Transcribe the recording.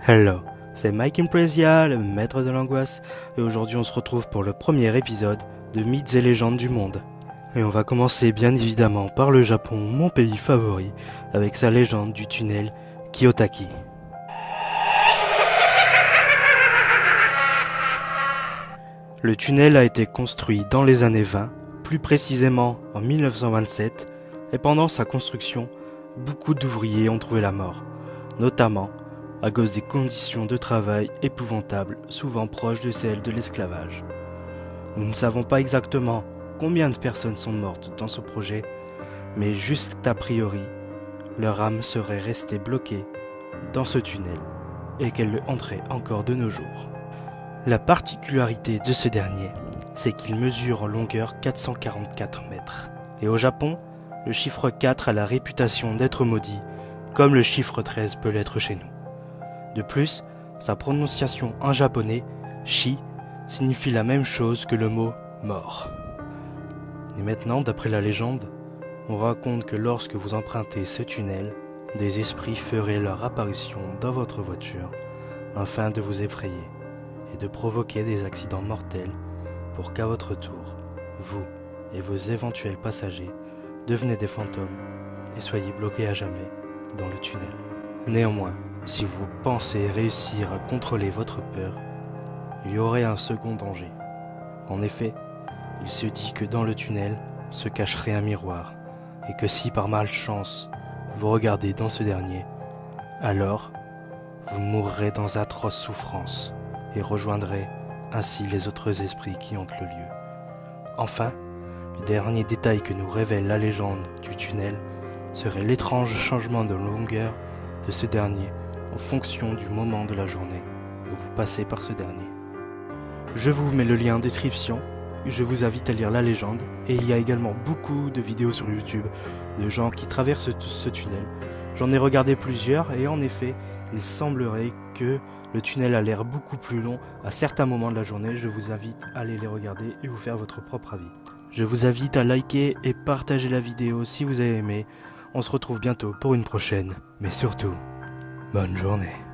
Hello, c'est Mike Impresia, le maître de l'angoisse, et aujourd'hui on se retrouve pour le premier épisode de Mythes et légendes du monde. Et on va commencer bien évidemment par le Japon, mon pays favori, avec sa légende du tunnel Kiyotaki. Le tunnel a été construit dans les années 20, plus précisément en 1927, et pendant sa construction, beaucoup d'ouvriers ont trouvé la mort, notamment à cause des conditions de travail épouvantables, souvent proches de celles de l'esclavage. Nous ne savons pas exactement combien de personnes sont mortes dans ce projet, mais juste a priori, leur âme serait restée bloquée dans ce tunnel et qu'elle le hanterait encore de nos jours. La particularité de ce dernier, c'est qu'il mesure en longueur 444 mètres. Et au Japon, le chiffre 4 a la réputation d'être maudit, comme le chiffre 13 peut l'être chez nous. De plus, sa prononciation en japonais, shi, signifie la même chose que le mot mort. Et maintenant, d'après la légende, on raconte que lorsque vous empruntez ce tunnel, des esprits feraient leur apparition dans votre voiture afin de vous effrayer et de provoquer des accidents mortels pour qu'à votre tour, vous et vos éventuels passagers devenez des fantômes et soyez bloqués à jamais dans le tunnel. Néanmoins, si vous pensez réussir à contrôler votre peur, il y aurait un second danger. En effet, il se dit que dans le tunnel se cacherait un miroir et que si par malchance vous regardez dans ce dernier, alors vous mourrez dans atroces souffrances et rejoindrez ainsi les autres esprits qui hantent le lieu. Enfin, le dernier détail que nous révèle la légende du tunnel serait l'étrange changement de longueur de ce dernier en fonction du moment de la journée où vous passez par ce dernier. Je vous mets le lien en description, je vous invite à lire la légende, et il y a également beaucoup de vidéos sur YouTube de gens qui traversent ce tunnel. J'en ai regardé plusieurs et en effet, il semblerait que le tunnel a l'air beaucoup plus long à certains moments de la journée. Je vous invite à aller les regarder et vous faire votre propre avis. Je vous invite à liker et partager la vidéo si vous avez aimé. On se retrouve bientôt pour une prochaine, mais surtout, bonne journée.